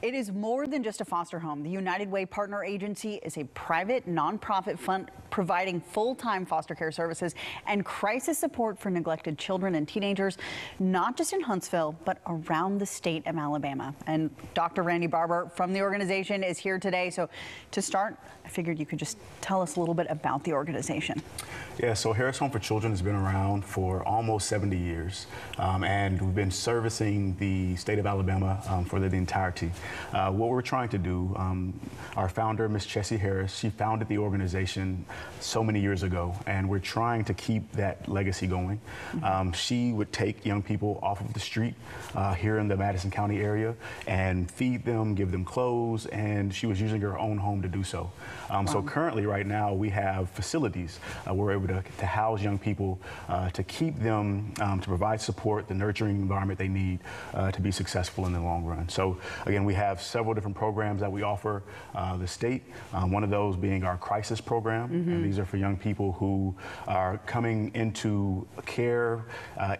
It is more than just a foster home. The United Way Partner Agency is a private nonprofit fund providing full-time foster care services and crisis support for neglected children and teenagers, not just in Huntsville, but around the state of Alabama. And Dr. Randy Barber from the organization is here today. So to start, I figured you could just tell us a little bit about the organization. Yeah, so Harris Home for Children has been around for almost 70 years, and we've been servicing the state of Alabama for the entirety. What we're trying to do, our founder, Ms. Chessie Harris, she founded the organization so many years ago, and we're trying to keep that legacy going. She would take young people off of the street here in the Madison County area and feed them, give them clothes, and she was using her own home to do so. So currently, right now, we have facilities. We're able to house young people, to keep them, to provide support, the nurturing environment they need to be successful in the long run. So again, we have several different programs that we offer the state, one of those being our crisis program. And these are for young people who are coming into care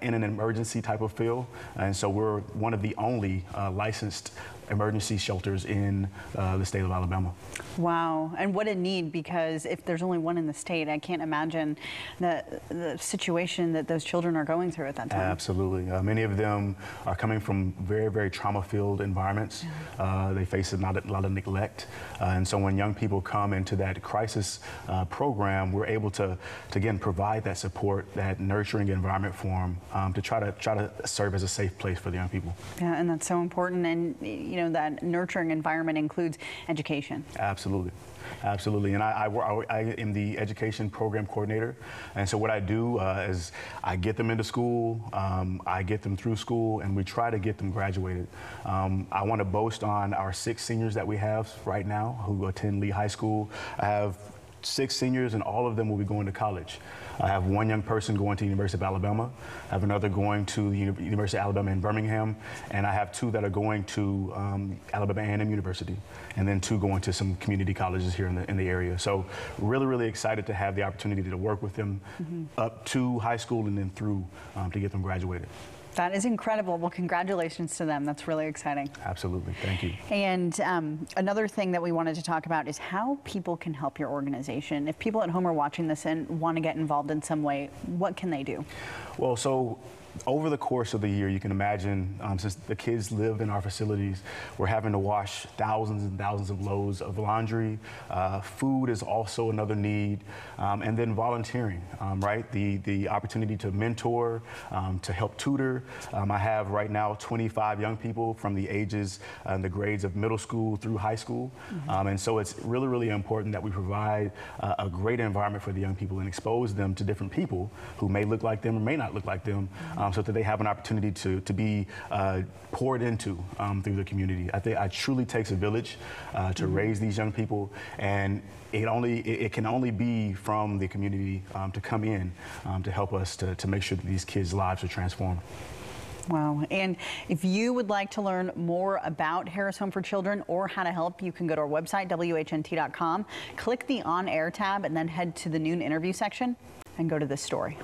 in an emergency type of field. And so we're one of the only licensed emergency shelters in the state of Alabama. Wow, and what a need, because if there's only one in the state, I can't imagine the situation that those children are going through at that time. Absolutely. Many of them are coming from very, very trauma-filled environments. They face a lot of neglect. And so when young people come into that crisis program, we're able to again, provide that support, that nurturing environment for them, to try to serve as a safe place for the young people. Yeah, and that's so important. And you know, that nurturing environment includes education. Absolutely. Absolutely, and I am the education program coordinator, and so what I do is I get them into school, I get them through school, and we try to get them graduated. I want to boast on our 6 seniors that we have right now who attend Lee High School. I have 6 seniors, and all of them will be going to college. I have 1 young person going to the University of Alabama. I have another going to the University of Alabama in Birmingham, and I have 2 that are going to Alabama A&M University, and then 2 going to some community colleges here in the area. So really, really excited to have the opportunity to work with them up to high school and then through to get them graduated. That is incredible. Well, congratulations to them. That's really exciting. Absolutely. Thank you. And another thing that we wanted to talk about is how people can help your organization. If people at home are watching this and want to get involved in some way, what can they do? Well, so over the course of the year, you can imagine, since the kids live in our facilities, we're having to wash thousands and thousands of loads of laundry. Food is also another need, and then volunteering, right? The opportunity to mentor, to help tutor. I have right now 25 young people from the ages and the grades of middle school through high school, and so it's really, really important that we provide a great environment for the young people and expose them to different people who may look like them or may not look like them. So that they have an opportunity to be poured into through the community. I think it truly takes a village to raise these young people, and it can only be from the community to come in to help us to make sure that these kids' lives are transformed. Wow. And if you would like to learn more about Harris Home for Children or how to help, you can go to our website, WHNT.com, click the On Air tab, and then head to the noon interview section and go to this story.